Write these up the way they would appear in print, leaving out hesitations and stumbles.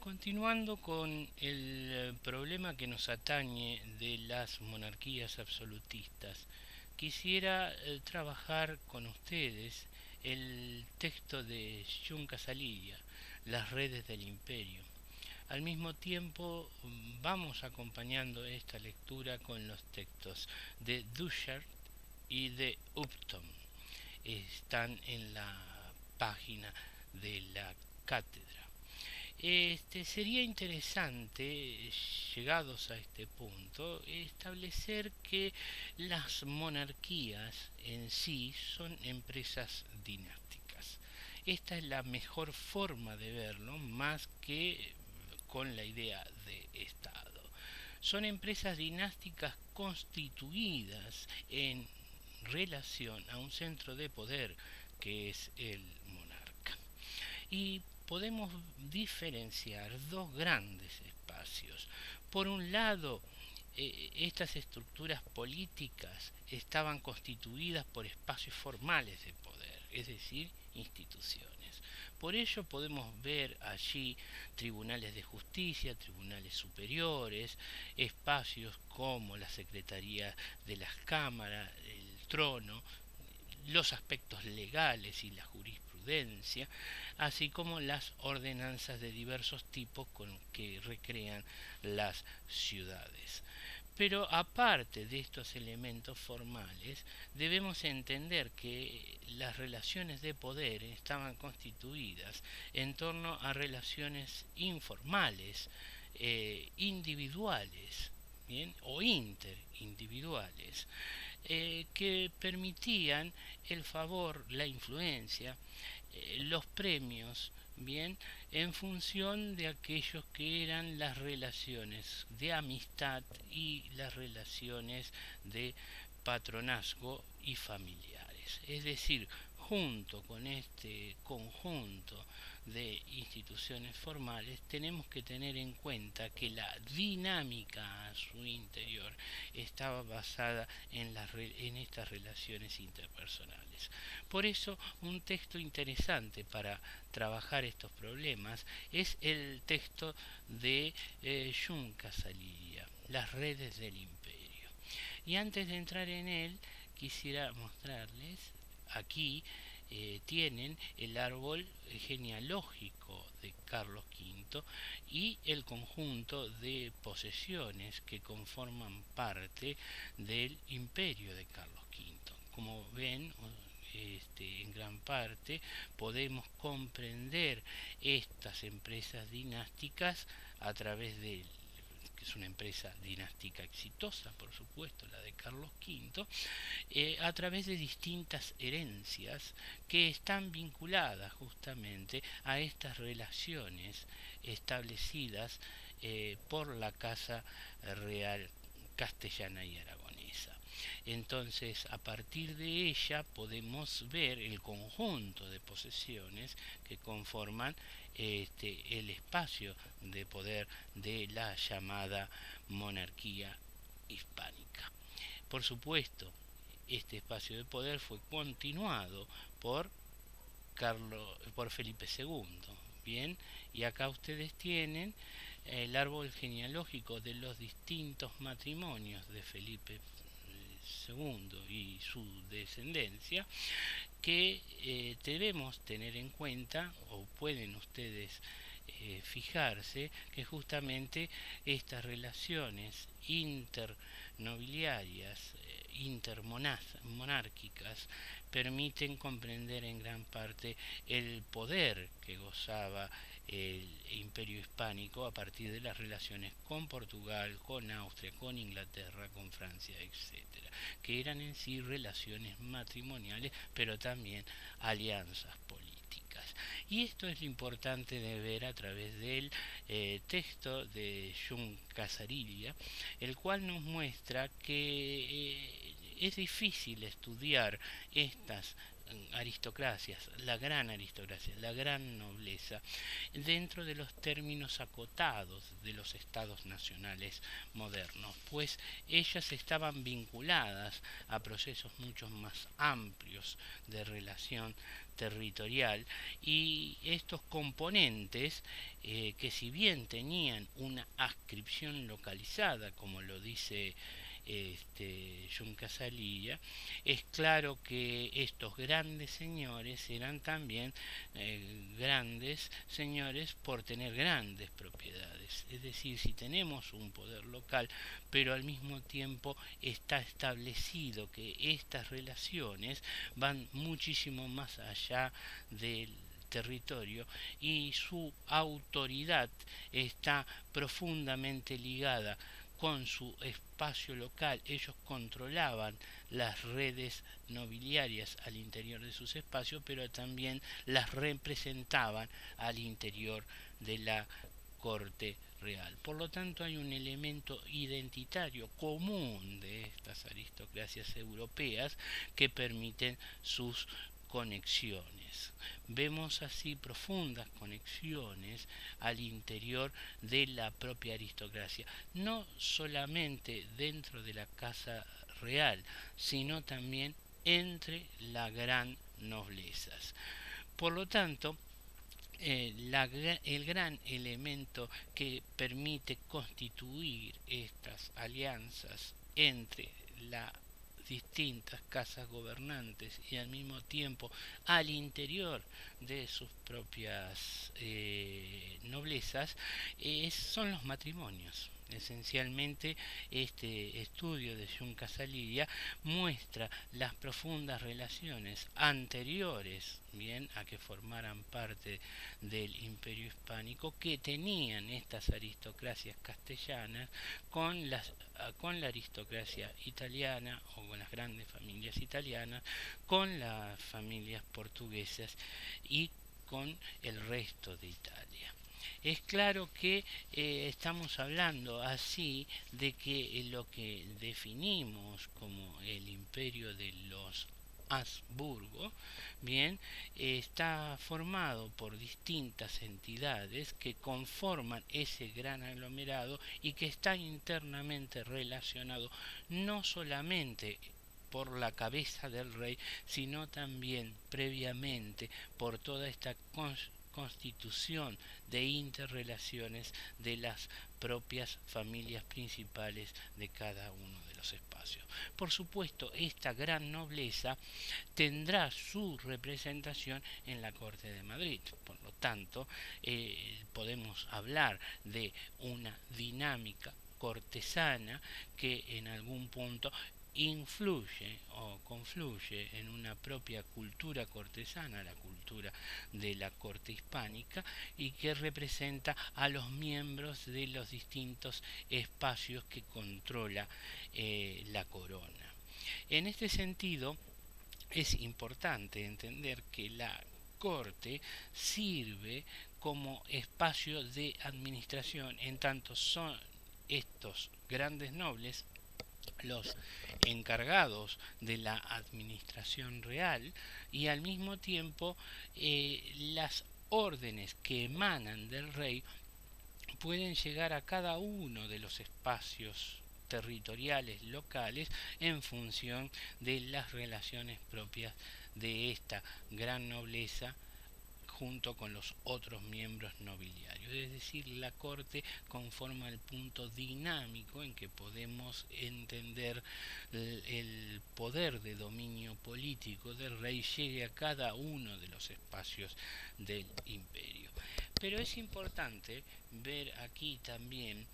Continuando con el problema que nos atañe de las monarquías absolutistas, quisiera trabajar con ustedes el texto de Jun Casalilia, Las redes del imperio. Al mismo tiempo vamos acompañando esta lectura con los textos de Dusert y de Upton. Están en la página de la cátedra. Sería interesante, llegados a este punto, establecer que las monarquías en sí son empresas dinásticas. Esta es la mejor forma de verlo, más que con la idea de Estado. Son empresas dinásticas constituidas en relación a un centro de poder que es el monarca. Y podemos diferenciar dos grandes espacios. Por un lado, estas estructuras políticas estaban constituidas por espacios formales de poder, es decir, instituciones. Por ello podemos ver allí tribunales de justicia, tribunales superiores, espacios como la Secretaría de las Cámaras, el trono, los aspectos legales y la jurisprudencia, así como las ordenanzas de diversos tipos con que recrean las ciudades. Pero aparte de estos elementos formales, debemos entender que las relaciones de poder estaban constituidas en torno a relaciones informales, individuales, ¿bien? O interindividuales, que permitían el favor, la influencia, los premios, bien, en función de aquellos que eran las relaciones de amistad y las relaciones de patronazgo y familiares. Es decir, junto con este conjunto de instituciones formales, tenemos que tener en cuenta que la dinámica a su interior estaba basada en estas relaciones interpersonales. Por eso, un texto interesante para trabajar estos problemas es el texto de Jun Casalilia, Las redes del imperio. Y antes de entrar en él, quisiera mostrarles aquí tienen el árbol genealógico de Carlos V y el conjunto de posesiones que conforman parte del imperio de Carlos V. Como ven, en gran parte podemos comprender estas empresas dinásticas a través de que es una empresa dinástica exitosa, por supuesto, la de Carlos V, a través de distintas herencias que están vinculadas justamente a estas relaciones establecidas por la Casa Real castellana y aragonesa. Entonces, a partir de ella podemos ver el conjunto de posesiones que conforman el espacio de poder de la llamada monarquía hispánica. Por supuesto, este espacio de poder fue continuado por Felipe II. Bien, y acá ustedes tienen el árbol genealógico de los distintos matrimonios de Felipe II y su descendencia, que debemos tener en cuenta, o pueden ustedes fijarse, que justamente estas relaciones internobiliarias, intermonárquicas, permiten comprender en gran parte el poder que gozaba el imperio hispánico a partir de las relaciones con Portugal, con Austria, con Inglaterra, con Francia, etcétera, que eran en sí relaciones matrimoniales, pero también alianzas políticas. Y esto es lo importante de ver a través del texto de Jun Casarilia, el cual nos muestra que es difícil estudiar estas aristocracias, la gran aristocracia, la gran nobleza, dentro de los términos acotados de los estados nacionales modernos, pues ellas estaban vinculadas a procesos mucho más amplios de relación territorial, y estos componentes, que si bien tenían una adscripción localizada, como lo dice Yuncasalía, es claro que estos grandes señores eran también grandes señores por tener grandes propiedades. Es decir, si tenemos un poder local, pero al mismo tiempo está establecido que estas relaciones van muchísimo más allá del territorio, y su autoridad está profundamente ligada con su espacio local. Ellos controlaban las redes nobiliarias al interior de sus espacios, pero también las representaban al interior de la corte real. Por lo tanto, hay un elemento identitario común de estas aristocracias europeas que permiten sus conexiones. Vemos así profundas conexiones al interior de la propia aristocracia, no solamente dentro de la casa real, sino también entre la gran noblezas. Por lo tanto, el gran elemento que permite constituir estas alianzas entre las distintas casas gobernantes y al mismo tiempo al interior de sus propias noblezas, son los matrimonios. Esencialmente, este estudio de Yuncasalía muestra las profundas relaciones anteriores, bien, a que formaran parte del Imperio Hispánico, que tenían estas aristocracias castellanas con la aristocracia italiana, o con las grandes familias italianas, con las familias portuguesas y con el resto de Italia. Es claro que estamos hablando así de que lo que definimos como el imperio de los Habsburgo, bien, está formado por distintas entidades que conforman ese gran aglomerado y que está internamente relacionado no solamente por la cabeza del rey, sino también previamente por toda esta constitución de interrelaciones de las propias familias principales de cada uno de los espacios. Por supuesto, esta gran nobleza tendrá su representación en la Corte de Madrid. Por lo tanto, podemos hablar de una dinámica cortesana que en algún punto influye o confluye en una propia cultura cortesana, la cultura de la corte hispánica, y que representa a los miembros de los distintos espacios que controla la corona. En este sentido, es importante entender que la corte sirve como espacio de administración, en tanto son estos grandes nobles los encargados de la administración real, y al mismo tiempo las órdenes que emanan del rey pueden llegar a cada uno de los espacios territoriales locales en función de las relaciones propias de esta gran nobleza junto con los otros miembros nobiliarios. Es decir, la corte conforma el punto dinámico en que podemos entender el poder de dominio político del rey llegue a cada uno de los espacios del imperio. Pero es importante ver aquí también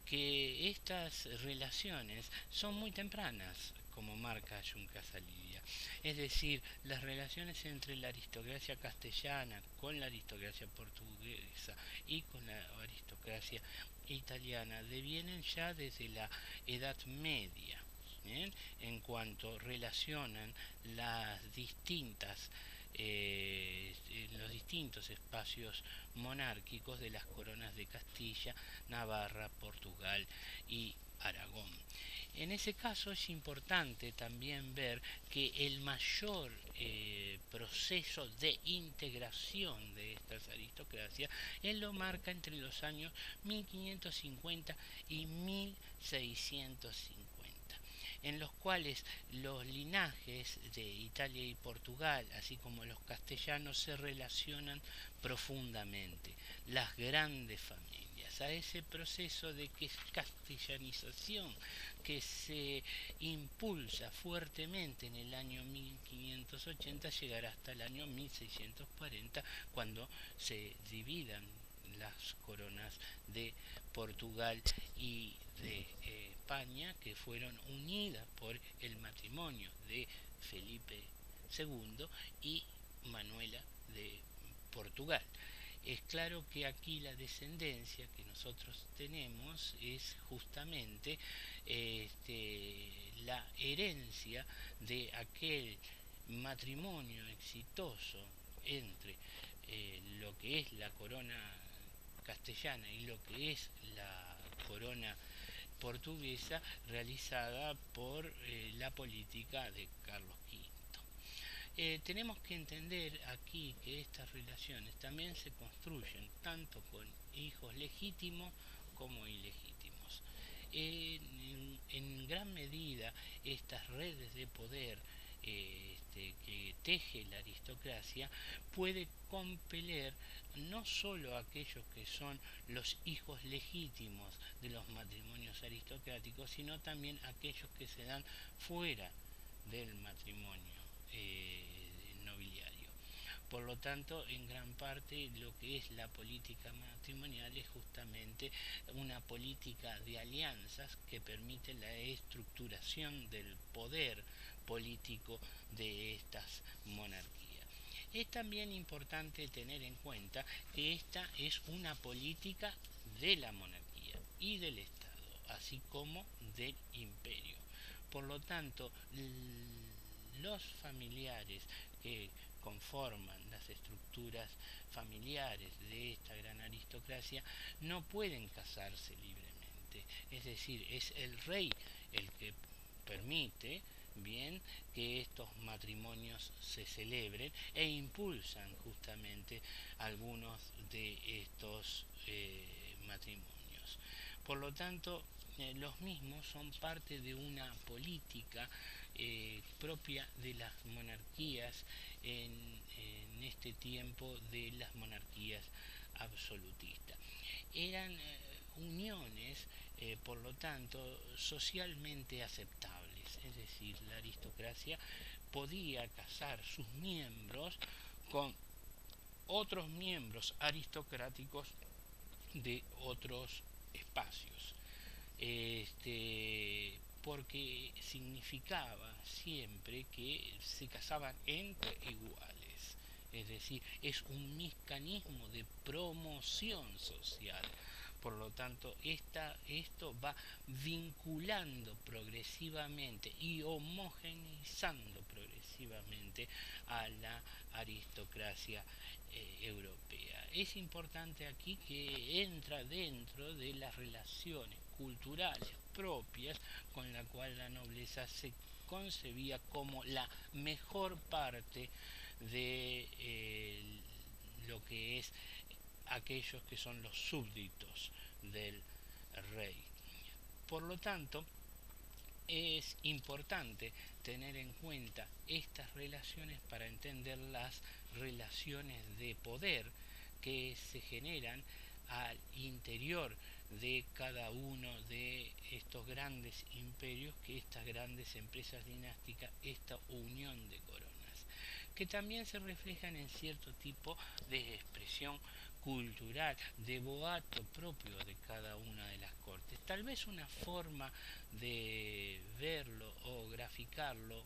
que estas relaciones son muy tempranas, como marca Yuncasalía. Es decir, las relaciones entre la aristocracia castellana con la aristocracia portuguesa y con la aristocracia italiana devienen ya desde la Edad Media, ¿bien? En cuanto relacionan las distintas en los distintos espacios monárquicos de las coronas de Castilla, Navarra, Portugal y Aragón. En ese caso es importante también ver que el mayor proceso de integración de estas aristocracias él lo marca entre los años 1550 y 1650, en los cuales los linajes de Italia y Portugal, así como los castellanos, se relacionan profundamente. Las grandes familias, a ese proceso de castellanización que se impulsa fuertemente en el año 1580, llegará hasta el año 1640, cuando se dividan las coronas de Portugal y de España, que fueron unidas por el matrimonio de Felipe II y Manuela de Portugal. Es claro que aquí la descendencia que nosotros tenemos es justamente la herencia de aquel matrimonio exitoso entre lo que es la corona castellana y lo que es la corona portuguesa realizada por la política de Carlos V. Tenemos que entender aquí que estas relaciones también se construyen tanto con hijos legítimos como ilegítimos. En gran medida estas redes de poder que teje la aristocracia puede compeler no solo a aquellos que son los hijos legítimos de los matrimonios aristocráticos, sino también a aquellos que se dan fuera del matrimonio nobiliario. Por lo tanto, en gran parte lo que es la política matrimonial es justamente una política de alianzas que permite la estructuración del poder político de estas monarquías. Es también importante tener en cuenta que esta es una política de la monarquía y del Estado, así como del imperio. Por lo tanto, los familiares que conforman las estructuras familiares de esta gran aristocracia no pueden casarse libremente. Es decir, es el rey el que permite bien que estos matrimonios se celebren e impulsan justamente algunos de estos matrimonios. Por lo tanto, los mismos son parte de una política propia de las monarquías en este tiempo de las monarquías absolutistas. Eran uniones, por lo tanto, socialmente aceptables, es decir, la aristocracia podía casar sus miembros con otros miembros aristocráticos de otros espacios. Porque significaba siempre que se casaban entre iguales, es decir, es un mecanismo de promoción social. Por lo tanto, esto va vinculando progresivamente y homogeneizando progresivamente a la aristocracia europea. Es importante aquí que entra dentro de las relaciones culturales propias con la cual la nobleza se concebía como la mejor parte de lo que es aquellos que son los súbditos del rey. Por lo tanto, es importante tener en cuenta estas relaciones para entender las relaciones de poder que se generan al interior de cada uno de estos grandes imperios, que estas grandes empresas dinásticas, esta unión de coronas, que también se reflejan en cierto tipo de expresión cultural, de boato propio de cada una de las cortes. Tal vez una forma de verlo o graficarlo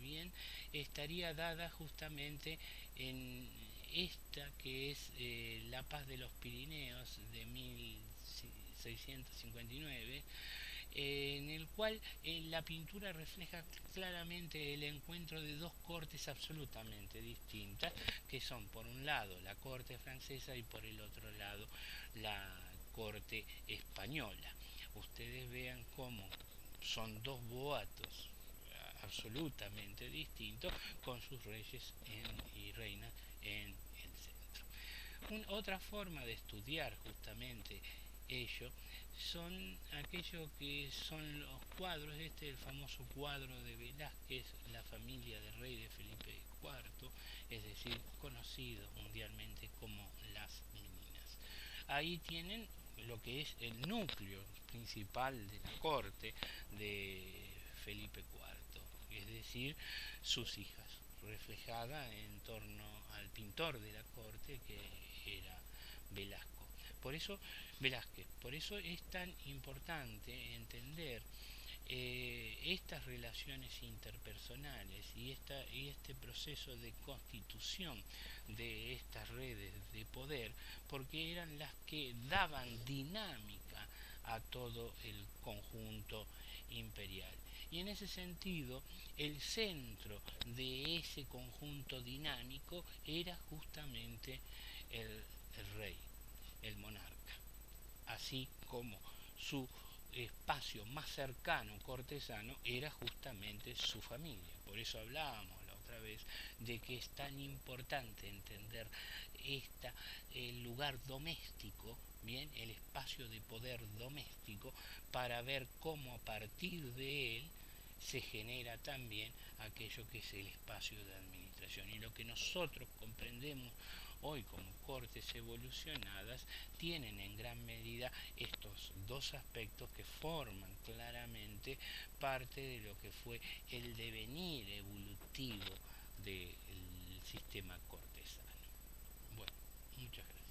bien estaría dada justamente en esta que es la paz de los Pirineos de 1659, en el cual la pintura refleja claramente el encuentro de dos cortes absolutamente distintas, que son por un lado la corte francesa y por el otro lado la corte española. Ustedes vean cómo son dos boatos absolutamente distintos con sus reyes y reinas en el centro. Otra forma de estudiar justamente ello son aquellos que son los cuadros, el famoso cuadro de Velázquez, la familia del rey de Felipe IV, es decir, conocido mundialmente como Las Meninas. Ahí tienen lo que es el núcleo principal de la corte de Felipe IV, es decir, sus hijas, reflejada en torno al pintor de la corte que era Velasco. Por eso, Velázquez, por eso es tan importante entender estas relaciones interpersonales y este proceso de constitución de estas redes de poder, porque eran las que daban dinámica a todo el conjunto imperial. Y en ese sentido, el centro de ese conjunto dinámico era justamente el, el rey, el monarca, así como su espacio más cercano cortesano era justamente su familia. Por eso hablábamos la otra vez de que es tan importante entender el lugar doméstico, bien, el espacio de poder doméstico, para ver cómo a partir de él se genera también aquello que es el espacio de administración. Y lo que nosotros comprendemos hoy como cortes evolucionadas tienen en gran medida estos dos aspectos que forman claramente parte de lo que fue el devenir evolutivo del sistema cortesano. Bueno, muchas gracias.